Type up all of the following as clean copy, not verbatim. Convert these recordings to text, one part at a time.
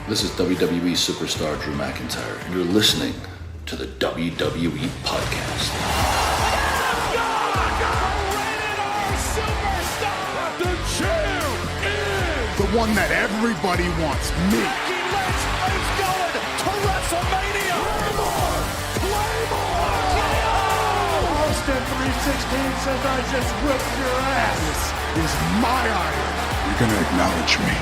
This is WWE superstar Drew McIntyre, and you're listening to the WWE Podcast. The champ is the one that everybody wants, me. It's going to WrestleMania. Claymore! Austin 316 says I just whipped your ass. This is my iron. You're going to acknowledge me.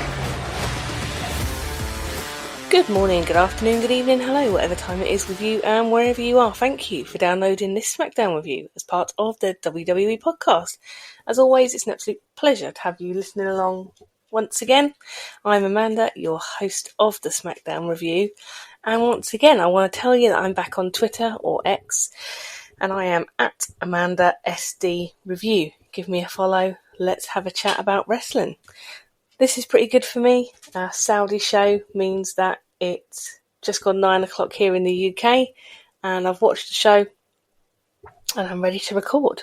Good morning, good afternoon, good evening, hello, whatever time it is with you and wherever you are. Thank you for downloading this SmackDown review as part of the WWE podcast. As always, it's an absolute pleasure to have you listening along once again. I'm Amanda, your host of the SmackDown review. And once again, I want to tell you that I'm back on Twitter or X, and I am at AmandaSDReview. Give me a follow. Let's have a chat about wrestling. This is pretty good for me. Our Saudi show means that it's just gone 9 o'clock here in the UK, and I've watched the show and I'm ready to record.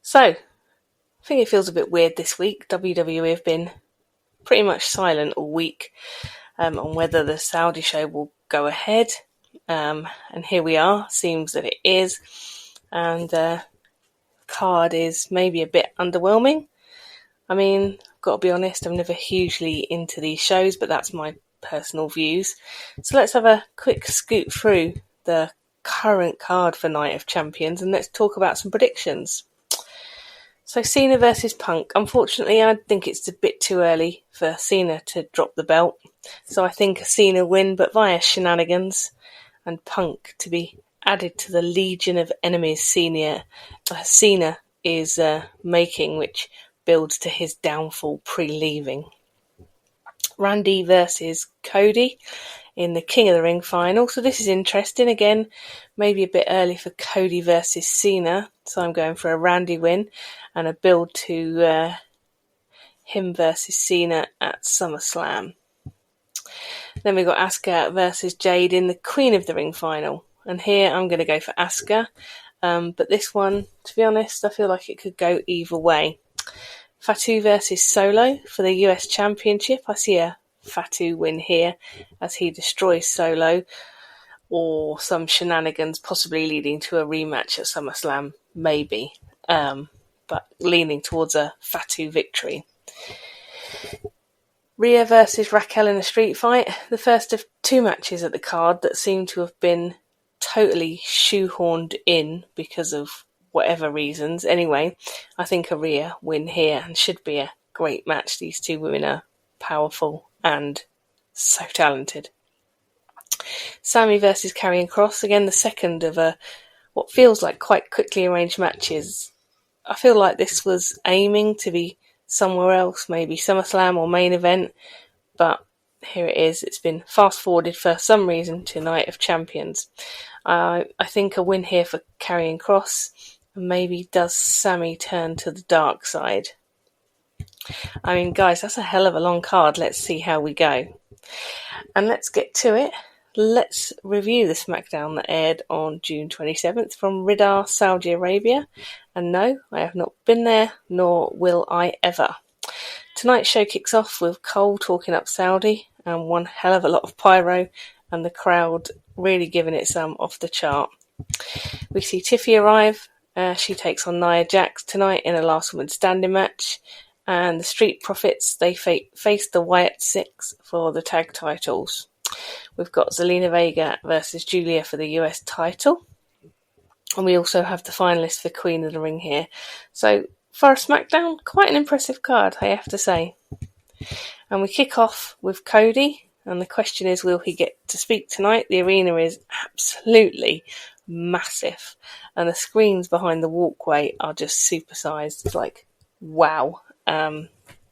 So, I think it feels a bit weird this week. WWE have been pretty much silent all week on whether the Saudi show will go ahead. And here we are. Seems that it is. And the card is maybe a bit underwhelming. I mean, I've got to be honest, I'm never hugely into these shows, but that's my personal views. So let's have a quick scoot through the current card for Night of Champions and let's talk about some predictions. So Cena versus Punk. Unfortunately, I think it's a bit too early for Cena to drop the belt. So I think a Cena win, but via shenanigans, and Punk to be added to the legion of enemies Cena is making, which builds to his downfall pre-leaving. Randy versus Cody in the King of the Ring final. So this is interesting. Again, maybe a bit early for Cody versus Cena. So I'm going for a Randy win and a build to him versus Cena at SummerSlam. Then we've got Asuka versus Jade in the Queen of the Ring final. And here I'm going to go for Asuka. But this one, to be honest, I feel like it could go either way. Fatu versus Solo for the US Championship. I see a Fatu win here as he destroys Solo, or some shenanigans possibly leading to a rematch at SummerSlam, maybe. But leaning towards a Fatu victory. Rhea versus Raquel in a street fight. The first of two matches at the card that seem to have been totally shoehorned in because of whatever reasons. Anyway, I think a Rhea win here and should be a great match. These two women are powerful and so talented. Sammy versus Karrion Kross. Again, the second of what feels like quite quickly arranged matches. I feel like this was aiming to be somewhere else, maybe SummerSlam or main event, but here it is. It's been fast forwarded for some reason to Night of Champions. I think a win here for Karrion Kross. Maybe does Sammy turn to the dark side? I mean, guys, that's a hell of a long card. Let's see how we go. And let's get to it. Let's review the SmackDown that aired on June 27th from Riyadh, Saudi Arabia. And no, I have not been there, nor will I ever. Tonight's show kicks off with Cole talking up Saudi and one hell of a lot of pyro and the crowd really giving it some off the chart. We see Tiffy arrive. She takes on Nia Jax tonight in a last woman standing match. And the Street Profits, they face the Wyatt Six for the tag titles. We've got Zelina Vega versus Julia for the US title. And we also have the finalists for Queen of the Ring here. So for a SmackDown, quite an impressive card, I have to say. And we kick off with Cody. And the question is, will he get to speak tonight? The arena is absolutely massive. And the screens behind the walkway are just supersized. It's like, wow.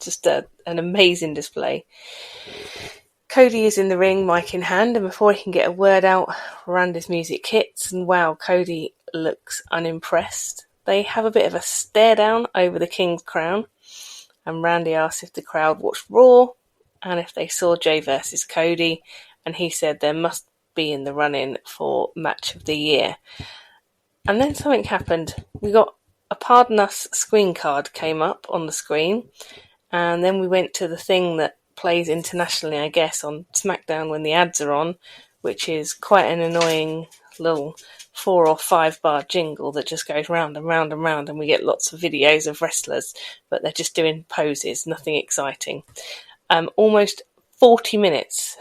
Just an amazing display. Cody is in the ring, mic in hand, and before he can get a word out, Randy's music hits, and wow, Cody looks unimpressed. They have a bit of a stare down over the King's crown, and Randy asks if the crowd watched Raw, and if they saw Jay versus Cody, and he said there must be in the run-in for Match of the Year. And then something happened. We got a Pardon Us screen card came up on the screen, and then we went to the thing that plays internationally, I guess, on SmackDown when the ads are on, which is quite an annoying little 4 or 5 bar jingle that just goes round and round and round, and we get lots of videos of wrestlers, but they're just doing poses, nothing exciting. Almost 40 minutes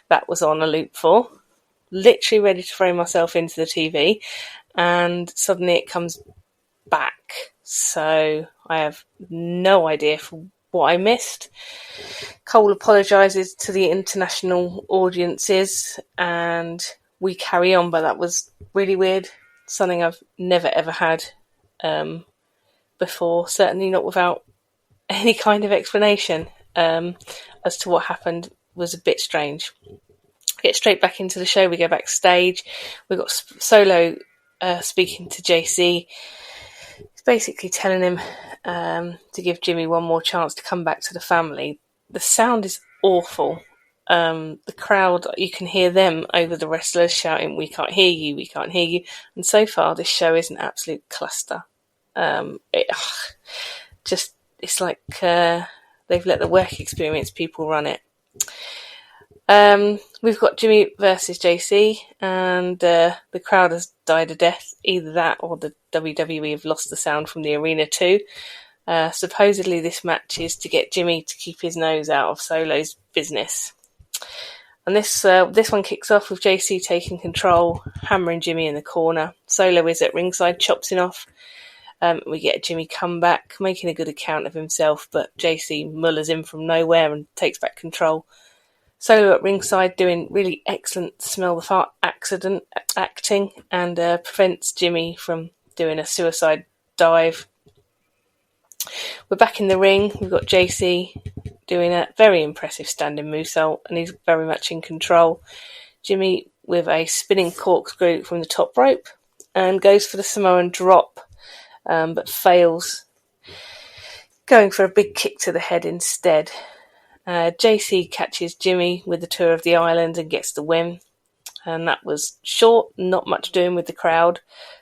that was on a loop for, literally ready to throw myself into the TV, and suddenly it comes back. So I have no idea for what I missed. Cole apologises to the international audiences and we carry on, but that was really weird. Something I've never ever had before, certainly not without any kind of explanation as to what happened. Was a bit strange. Get straight back into the show. We go backstage. We've got Solo speaking to JC. He's basically telling him to give Jimmy one more chance to come back to the family. The sound is awful. The crowd, you can hear them over the wrestlers shouting, "We can't hear you, we can't hear you." And so far, this show is an absolute cluster. It's like they've let the work experience people run it. We've got Jimmy versus JC, and the crowd has died a death. Either that or the WWE have lost the sound from the arena too. Supposedly this match is to get Jimmy to keep his nose out of Solo's business. And this one kicks off with JC taking control, hammering Jimmy in the corner. Solo is at ringside, chops him off. We get a Jimmy comeback, making a good account of himself, but JC mullers him from nowhere and takes back control. Solo at ringside doing really excellent smell the fart accident acting and prevents Jimmy from doing a suicide dive. We're back in the ring. We've got JC doing a very impressive standing moonsault, and he's very much in control. Jimmy with a spinning corkscrew from the top rope and goes for the Samoan drop, but fails, going for a big kick to the head instead. JC catches Jimmy with the tour of the island and gets the win. And that was short, not much doing with the crowd.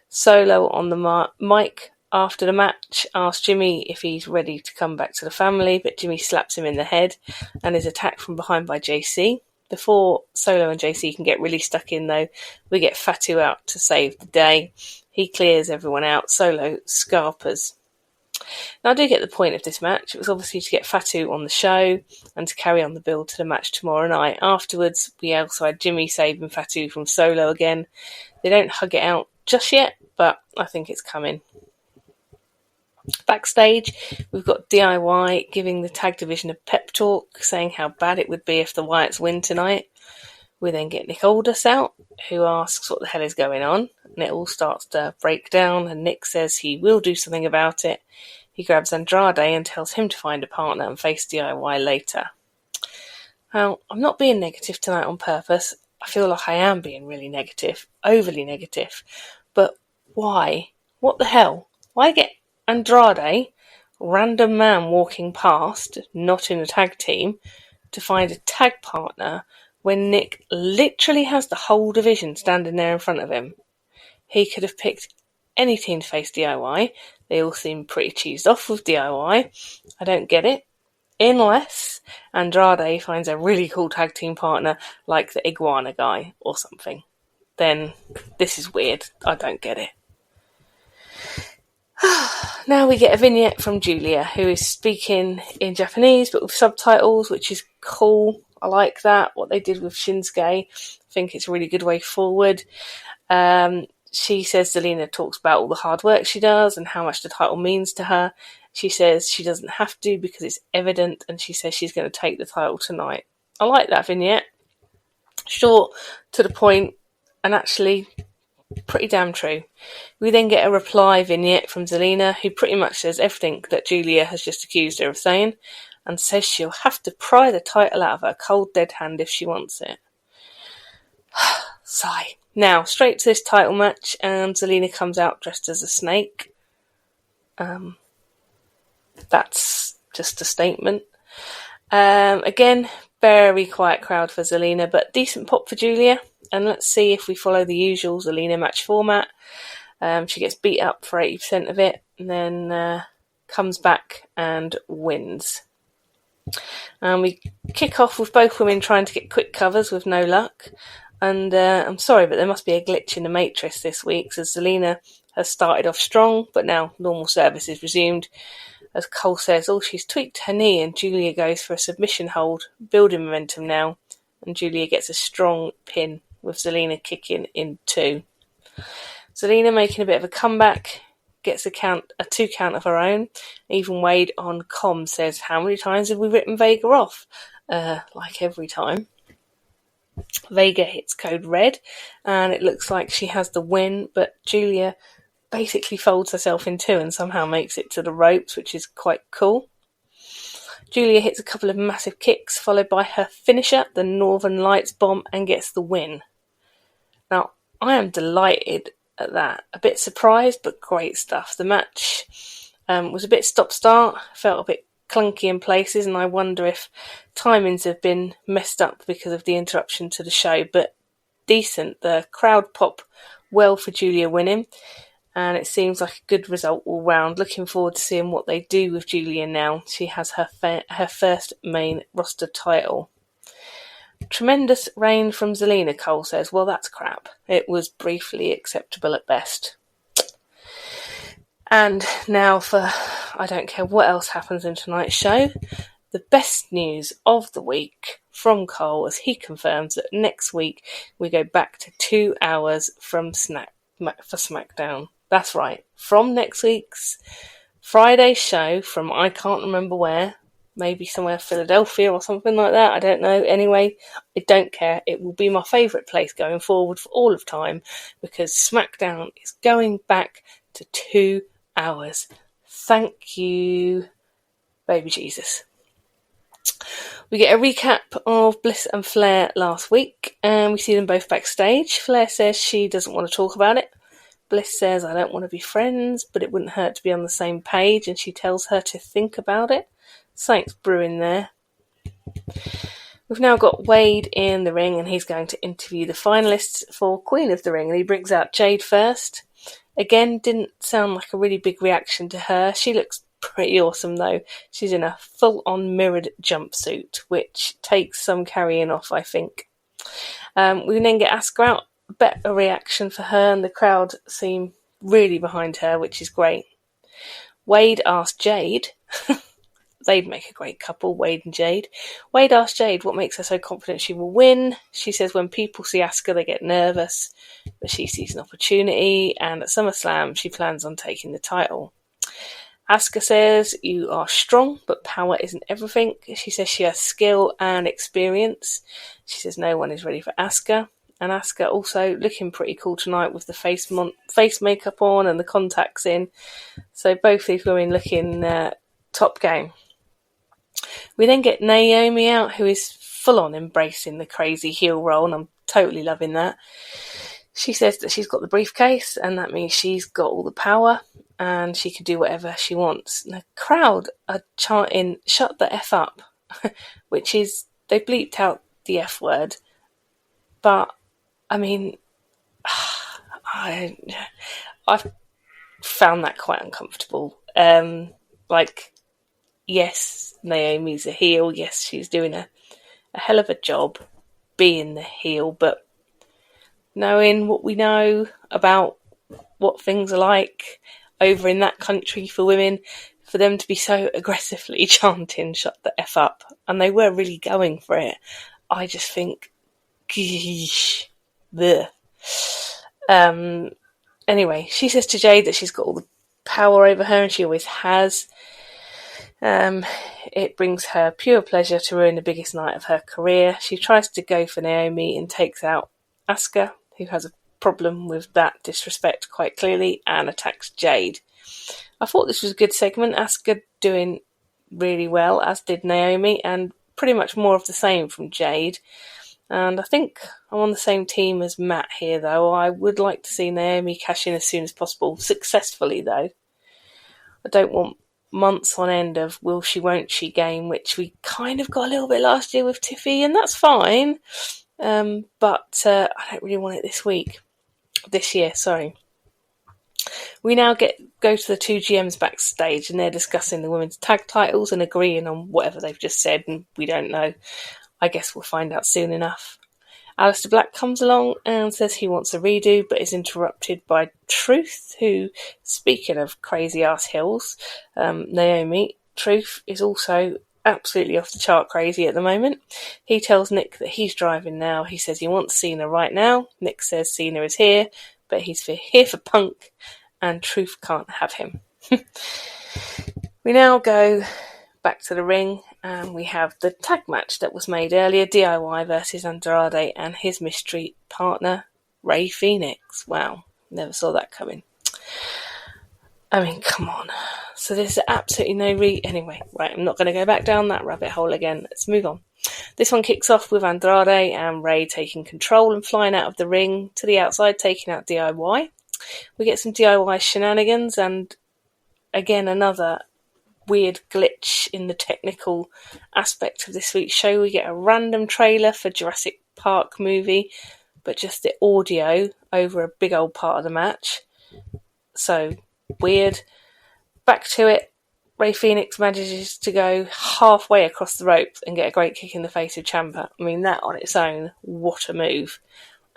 Solo on the mic after the match asks Jimmy if he's ready to come back to the family, but Jimmy slaps him in the head and is attacked from behind by JC. Before Solo and JC can get really stuck in though, we get Fatu out to save the day. He clears everyone out. Solo scarpers. Now I do get the point of this match. It was obviously to get Fatu on the show and to carry on the build to the match tomorrow night. Afterwards, we also had Jimmy saving Fatu from Solo again. They don't hug it out just yet, but I think it's coming. Backstage, we've got DIY giving the tag division a pep talk, saying how bad it would be if the Wyatts win tonight. We then get Nick Aldis out, who asks what the hell is going on, and it all starts to break down, and Nick says he will do something about it. He grabs Andrade and tells him to find a partner and face DIY later. Now, I'm not being negative tonight on purpose. I feel like I am being really negative, overly negative. But why? What the hell? Why get Andrade, random man walking past, not in a tag team, to find a tag partner when Nick literally has the whole division standing there in front of him? He could have picked any team to face DIY. They all seem pretty cheesed off with DIY. I don't get it. Unless Andrade finds a really cool tag team partner like the Iguana guy or something. Then this is weird. I don't get it. Now we get a vignette from Julia, who is speaking in Japanese but with subtitles, which is cool. I like that, what they did with Shinsuke. I think it's a really good way forward. She says Zelina talks about all the hard work she does and how much the title means to her. She says she doesn't have to because it's evident, and she says she's going to take the title tonight. I like that vignette. Short, to the point, and actually pretty damn true. We then get a reply vignette from Zelina, who pretty much says everything that Julia has just accused her of saying, and says she'll have to pry the title out of her cold dead hand if she wants it. Sigh. Now, straight to this title match, and Zelina comes out dressed as a snake. That's just a statement. Again, very quiet crowd for Zelina, but decent pop for Julia. And let's see if we follow the usual Zelina match format. She gets beat up for 80% of it, and then comes back and wins. And we kick off with both women trying to get quick covers with no luck. And I'm sorry, but there must be a glitch in the matrix this week, as Zelina has started off strong, but now normal service is resumed. As Cole says, she's tweaked her knee, and Julia goes for a submission hold, building momentum now, and Julia gets a strong pin with Zelina kicking in 2. Zelina making a bit of a comeback, gets a 2 count of her own. Even Wade on comm says, how many times have we written Vega off? Like every time. Vega hits code red, and it looks like she has the win, but Julia basically folds herself in 2 and somehow makes it to the ropes, which is quite cool. Julia hits a couple of massive kicks, followed by her finisher, the Northern Lights bomb, and gets the win. Now, I am delighted at that. A bit surprised, but great stuff. The match was a bit stop-start, felt a bit clunky in places, and I wonder if timings have been messed up because of the interruption to the show, but decent. The crowd pop well for Julia winning, and it seems like a good result all round. Looking forward to seeing what they do with Julia now. She has her first main roster title. Tremendous reign from Zelina, Cole says. Well, that's crap. It was briefly acceptable at best. And now for, I don't care what else happens in tonight's show, the best news of the week from Cole, as he confirms that next week we go back to 2 hours from for SmackDown. That's right. From next week's Friday show, from I can't remember where, maybe somewhere Philadelphia or something like that, I don't know. Anyway, I don't care. It will be my favourite place going forward for all of time, because SmackDown is going back to 2 hours. Thank you, baby Jesus. We get a recap of Bliss and Flair last week, and we see them both backstage. Flair says she doesn't want to talk about it. Bliss says, I don't want to be friends, but it wouldn't hurt to be on the same page, and she tells her to think about it. Something's brewing there. We've now got Wade in the ring, and he's going to interview the finalists for Queen of the Ring, and he brings out Jade first. Again, didn't sound like a really big reaction to her. She looks pretty awesome, though. She's in a full-on mirrored jumpsuit, which takes some carrying off, I think. We then get Asuka out. Better reaction for her, and the crowd seem really behind her, which is great. Wade asked Jade, they'd make a great couple, Wade and Jade. Wade asked Jade what makes her so confident she will win. She says when people see Asuka, they get nervous, but she sees an opportunity, and at SummerSlam, she plans on taking the title. Asuka says, you are strong, but power isn't everything. She says she has skill and experience. She says no one is ready for Asuka. And Asuka also looking pretty cool tonight with the face makeup on and the contacts in. So both these women looking top game. We then get Naomi out, who is full on embracing the crazy heel role, and I'm totally loving that. She says that she's got the briefcase, and that means she's got all the power, and she can do whatever she wants. And the crowd are chanting, shut the F up, which is, they bleeped out the F word, but I mean, I've found that quite uncomfortable. Yes, Naomi's a heel. Yes, she's doing a hell of a job being the heel, but knowing what we know about what things are like over in that country for women, for them to be so aggressively chanting, shut the F up, and they were really going for it, I just think, geesh. Blech. Anyway, she says to Jade that she's got all the power over her, and she always has. It brings her pure pleasure to ruin the biggest night of her career. She tries to go for Naomi and takes out Asuka, who has a problem with that disrespect quite clearly, and attacks Jade. I thought this was a good segment. Asuka doing really well, as did Naomi, and pretty much more of the same from Jade. And I think I'm on the same team as Matt here, though. I would like to see Naomi cash in as soon as possible. Successfully, though. I don't want months on end of will she, won't she game, which we kind of got a little bit last year with Tiffy, and that's fine. But I don't really want it this year, sorry. We now go to the two GMs backstage, and they're discussing the women's tag titles and agreeing on whatever they've just said, and we don't know. I guess we'll find out soon enough. Aleister Black comes along and says he wants a redo, but is interrupted by Truth, who, speaking of crazy-ass hills, Naomi, Truth is also absolutely off the chart crazy at the moment. He tells Nick that he's driving now. He says he wants Cena right now. Nick says Cena is here, but he's here for Punk, and Truth can't have him. We now go back to the ring, and we have the tag match that was made earlier, DIY versus Andrade and his mystery partner, Rey Fenix. Wow, never saw that coming. I mean, come on. So there's absolutely no Anyway, right, I'm not going to go back down that rabbit hole again. Let's move on. This one kicks off with Andrade and Rey taking control and flying out of the ring to the outside, taking out DIY. We get some DIY shenanigans and, again, another weird glitch in the technical aspect of this week's show. We get a random trailer for Jurassic Park movie, but just the audio over a big old part of the match. So, weird. Back to it. Rey Fenix manages to go halfway across the ropes and get a great kick in the face of Ciampa. I mean, that on its own, what a move.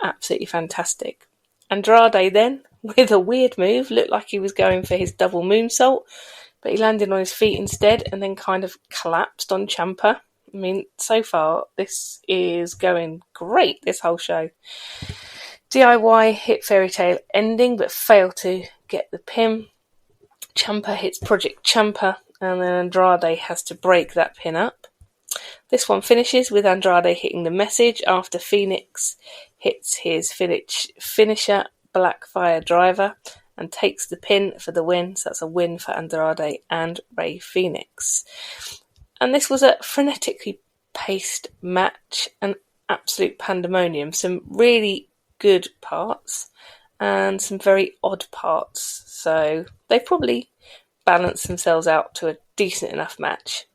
Absolutely fantastic. Andrade then, with a weird move, looked like he was going for his double moonsault, but he landed on his feet instead and then kind of collapsed on Ciampa. I mean, so far, this is going great, this whole show. DIY hit Fairy Tale ending, but failed to get the pin. Ciampa hits Project Ciampa, and then Andrade has to break that pin up. This one finishes with Andrade hitting the message after Fenix hits his finisher, Blackfire Driver, and takes the pin for the win. So that's a win for Andrade and Rey Fenix. And this was a frenetically paced match, an absolute pandemonium. Some really good parts and some very odd parts. So they probably balanced themselves out to a decent enough match.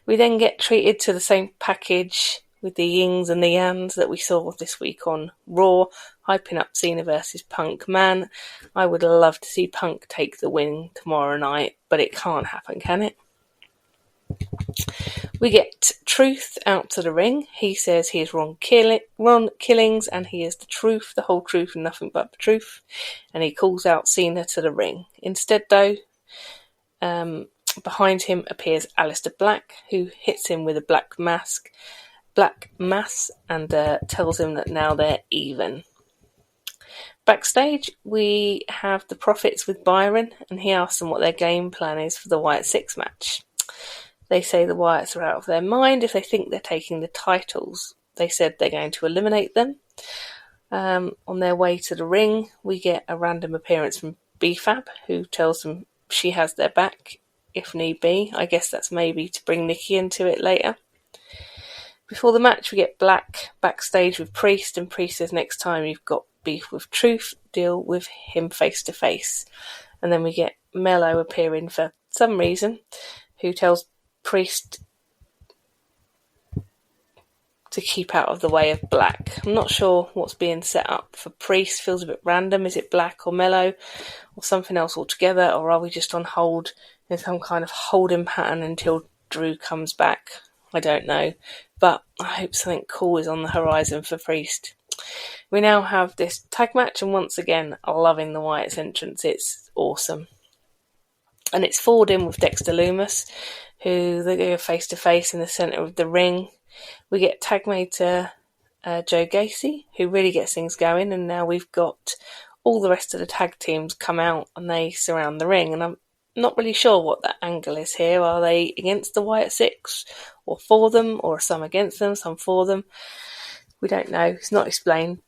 We then get treated to the same package with the yings and the yans that we saw this week on Raw, hyping up Cena versus Punk. Man, I would love to see Punk take the win tomorrow night, but it can't happen, can it? We get Truth out to the ring. He says he is Ron Killings and he is the truth, the whole truth and nothing but the truth. And he calls out Cena to the ring. Instead, though, behind him appears Aleister Black, who hits him with a black mass, and tells him that now they're even. Backstage, we have the Profits with Byron, and he asks them what their game plan is for the Wyatt 6 match. They say the Wyatts are out of their mind if they think they're taking the titles. They said they're going to eliminate them. On their way to the ring, we get a random appearance from BFAB, who tells them she has their back, if need be. I guess that's maybe to bring Nikki into it later. Before the match, we get Black backstage with Priest, and Priest says next time you've got beef with Truth, deal with him face to face. And then we get Mello appearing for some reason, who tells Priest to keep out of the way of Black. I'm not sure what's being set up for Priest. Feels a bit random. Is it Black or Mello or something else altogether, or are we just on hold in some kind of holding pattern until Drew comes back? I don't know, but I hope something cool is on the horizon for Priest. We now have this tag match, and once again, loving the Wyatt's entrance. It's awesome. And it's forward in with Dexter Lumis, who they go face to face in the centre of the ring. We get tag mate to Joe Gacy, who really gets things going, and now we've got all the rest of the tag teams come out and they surround the ring, and I'm not really sure what that angle is here. Are they against the Wyatt Six, or for them, or some against them, some for them? We don't know. It's not explained.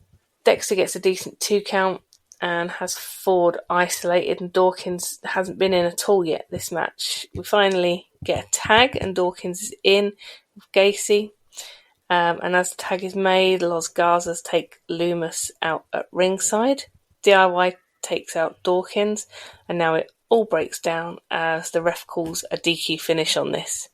Dexter gets a decent 2 count and has Ford isolated, and Dawkins hasn't been in at all yet this match. We finally get a tag, and Dawkins is in with Gacy. And as the tag is made, Los Garzas take Lumis out at ringside. DIY takes out Dawkins, and now it all breaks down as the ref calls a DQ finish on this.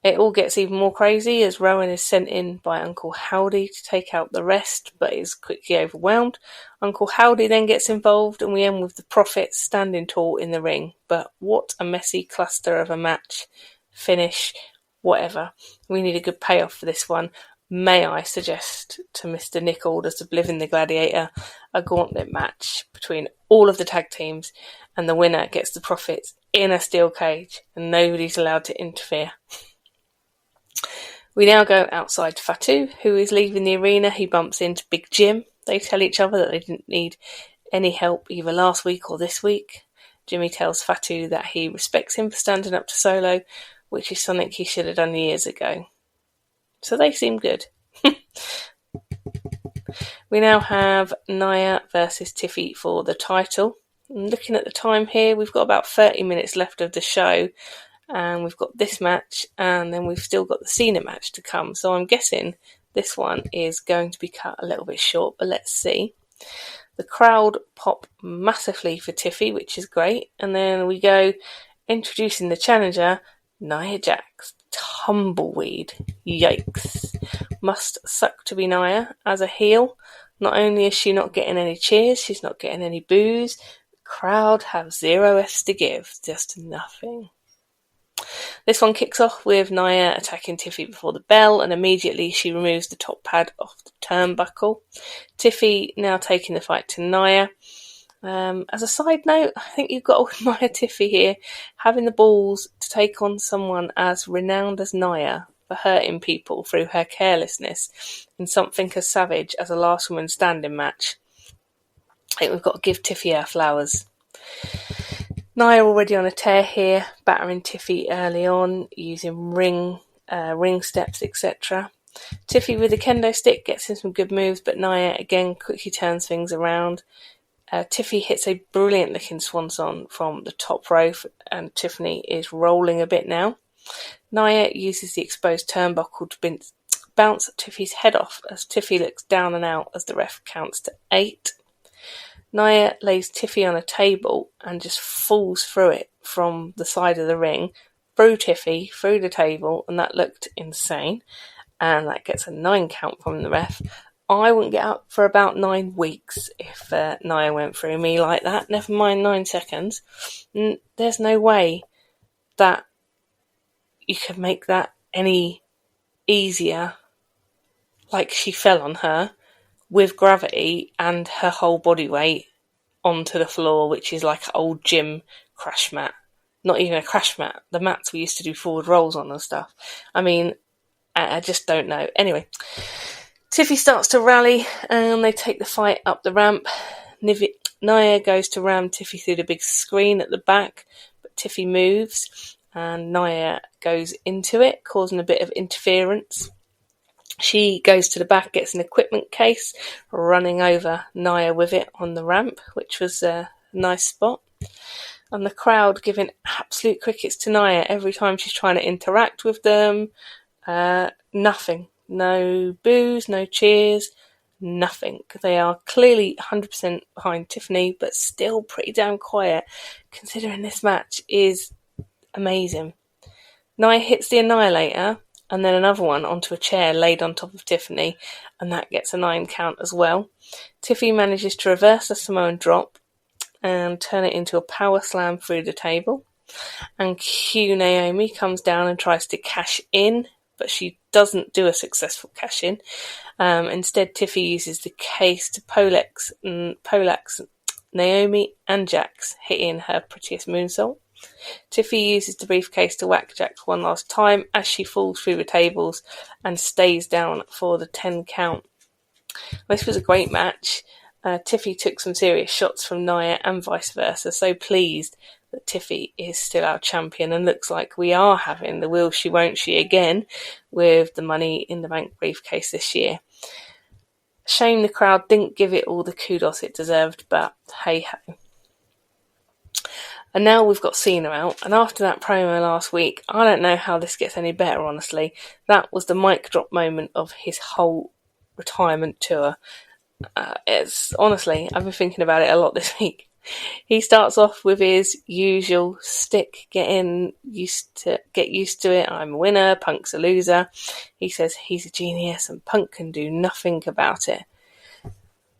It all gets even more crazy as Rowan is sent in by Uncle Howdy to take out the rest, but is quickly overwhelmed. Uncle Howdy then gets involved, and we end with the Prophet standing tall in the ring. But what a messy cluster of a match, finish, whatever. We need a good payoff for this one. May I suggest to Mr. Nick Alders of Living the Gladiator a gauntlet match between all of the tag teams, and the winner gets the Prophet in a steel cage, and nobody's allowed to interfere. We now go outside to Fatu, who is leaving the arena. He bumps into Big Jim. They tell each other that they didn't need any help either last week or this week. Jimmy tells Fatu that he respects him for standing up to Solo, which is something he should have done years ago. So they seem good. We now have Nia versus Tiffy for the title. And looking at the time here, we've got about 30 minutes left of the show. And we've got this match, and then we've still got the Cena match to come. So I'm guessing this one is going to be cut a little bit short, but let's see. The crowd pop massively for Tiffy, which is great. And then we go introducing the challenger, Nia Jax. Tumbleweed. Yikes. Must suck to be Nia as a heel. Not only is she not getting any cheers, she's not getting any boos. The crowd have zero F's to give. Just nothing. This one kicks off with Nia attacking Tiffy before the bell, and immediately she removes the top pad off the turnbuckle. Tiffy now taking the fight to Nia. As a side note, I think you've got to admire Tiffy here, having the balls to take on someone as renowned as Nia for hurting people through her carelessness in something as savage as a last woman standing match. I think we've got to give Tiffy her flowers. Nia already on a tear here, battering Tiffy early on, using ring steps, etc. Tiffy with the kendo stick gets in some good moves, but Nia again quickly turns things around. Tiffy hits a brilliant looking swanson from the top rope, and Tiffany is rolling a bit now. Nia uses the exposed turnbuckle to bounce Tiffy's head off as Tiffy looks down and out as the ref counts to 8. Nia lays Tiffy on a table and just falls through it from the side of the ring, through Tiffy, through the table, and that looked insane. And that gets a 9 count from the ref. I wouldn't get up for about 9 weeks if Nia went through me like that, never mind 9 seconds. There's no way that you could make that any easier, like she fell on her with gravity and her whole body weight onto the floor, which is like an old gym crash mat. Not even a crash mat, the mats we used to do forward rolls on and stuff. I mean, I just don't know. Anyway, Tiffy starts to rally and they take the fight up the ramp. Nia goes to ram Tiffy through the big screen at the back, but Tiffy moves and Nia goes into it, causing a bit of interference. She goes to the back, gets an equipment case, running over Nia with it on the ramp, which was a nice spot. And the crowd giving absolute crickets to Nia every time she's trying to interact with them. Nothing. No boos, no cheers, nothing. They are clearly 100% behind Tiffany, but still pretty damn quiet, considering this match is amazing. Nia hits the Annihilator, and then another one onto a chair laid on top of Tiffany, and that gets a 9 count as well. Tiffy manages to reverse the Samoan drop and turn it into a power slam through the table. And Q Naomi comes down and tries to cash in, but she doesn't do a successful cash in. Instead, Tiffy uses the case to Polax Naomi and Jax, hitting her prettiest moonsault. Tiffy uses the briefcase to whack Jax one last time as she falls through the tables and stays down for the 10 count. This was a great match. Tiffy took some serious shots from Nia and vice versa, so pleased that Tiffy is still our champion and looks like we are having the will she won't she again with the Money in the Bank briefcase this year. Shame the crowd didn't give it all the kudos it deserved, but hey ho. And now we've got Cena out, and after that promo last week, I don't know how this gets any better, honestly. That was the mic drop moment of his whole retirement tour. Honestly, I've been thinking about it a lot this week. He starts off with his usual stick, get used to it. I'm a winner, Punk's a loser. He says he's a genius and Punk can do nothing about it.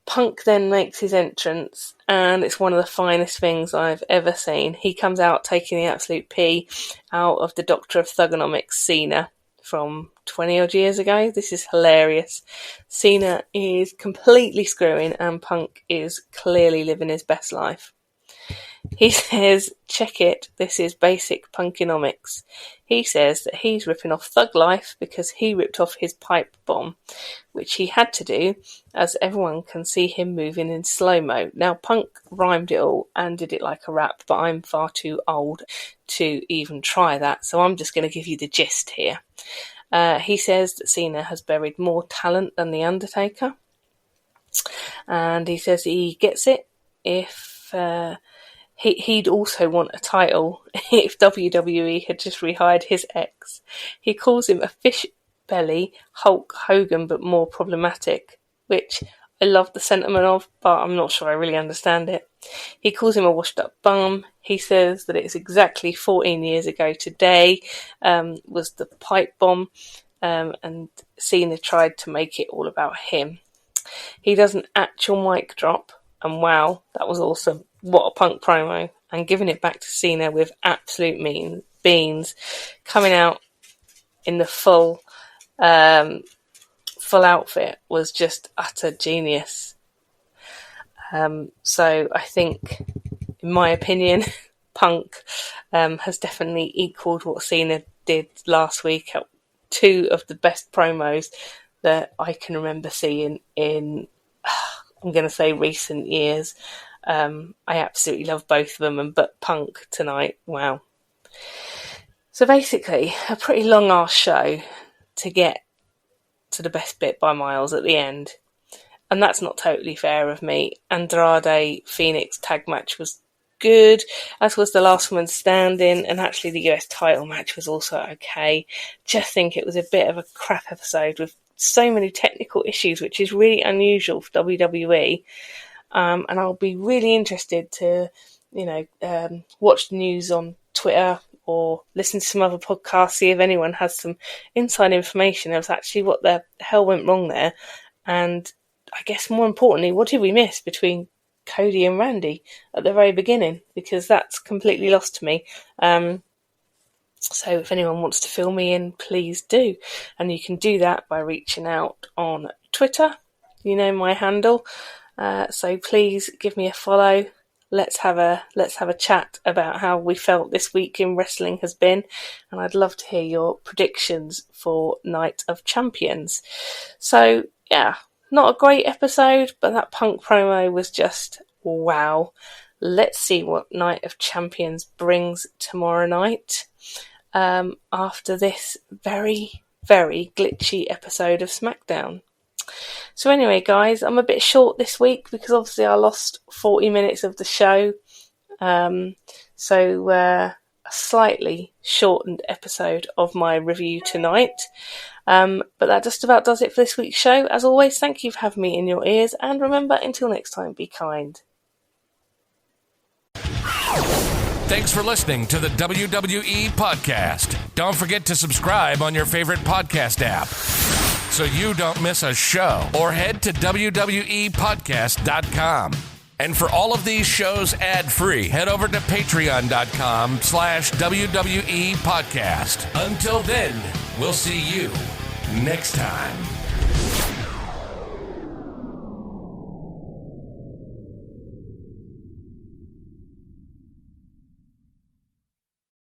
Punk then makes his entrance, and it's one of the finest things I've ever seen. He comes out taking the absolute pee out of the Doctor of Thugonomics, Cena, from 20 odd years ago. This is hilarious. Cena is completely screwing, and Punk is clearly living his best life. He says, check it, this is basic punkinomics. He says that he's ripping off Thug Life because he ripped off his PipeBomb, which he had to do as everyone can see him moving in slow-mo. Now, Punk rhymed it all and did it like a rap, but I'm far too old to even try that, so I'm just going to give you the gist here. He says that Cena has buried more talent than The Undertaker, and he says he gets it if... He'd also want a title if WWE had just rehired his ex. He calls him a fish belly Hulk Hogan, but more problematic, which I love the sentiment of, but I'm not sure I really understand it. He calls him a washed up bum. He says that it's exactly 14 years ago today was the pipe bomb, and Cena tried to make it all about him. He does an actual mic drop, and wow, that was awesome. What a Punk promo, and giving it back to Cena with absolute beans, coming out in the full outfit was just utter genius. So I think, in my opinion, Punk has definitely equalled what Cena did last week. Two of the best promos that I can remember seeing in, I'm going to say, recent years. I absolutely love both of them, but Punk tonight, wow. So basically, a pretty long-ass show to get to the best bit by miles at the end. And that's not totally fair of me. Andrade Phoenix tag match was good, as was the last woman standing, and actually the US title match was also okay. Just think it was a bit of a crap episode with so many technical issues, which is really unusual for WWE. And I'll be really interested to, watch the news on Twitter or listen to some other podcasts, see if anyone has some inside information of actually what the hell went wrong there. And I guess more importantly, what did we miss between Cody and Randy at the very beginning? Because that's completely lost to me. So if anyone wants to fill me in, please do. And you can do that by reaching out on Twitter. You know my handle. So please give me a follow. Let's have a chat about how we felt this week in wrestling has been, and I'd love to hear your predictions for Night of Champions. So yeah, not a great episode, but that Punk promo was just wow. Let's see what Night of Champions brings tomorrow night, after this very, very glitchy episode of SmackDown. So anyway, guys, I'm a bit short this week because obviously I lost 40 minutes of the show. So a slightly shortened episode of my review tonight. But that just about does it for this week's show. As always, thank you for having me in your ears. And remember, until next time, be kind. Thanks for listening to the WWE Podcast. Don't forget to subscribe on your favorite podcast app so you don't miss a show, or head to WWEpodcast.com. And for all of these shows ad-free, head over to Patreon.com/WWE Podcast. Until then, we'll see you next time.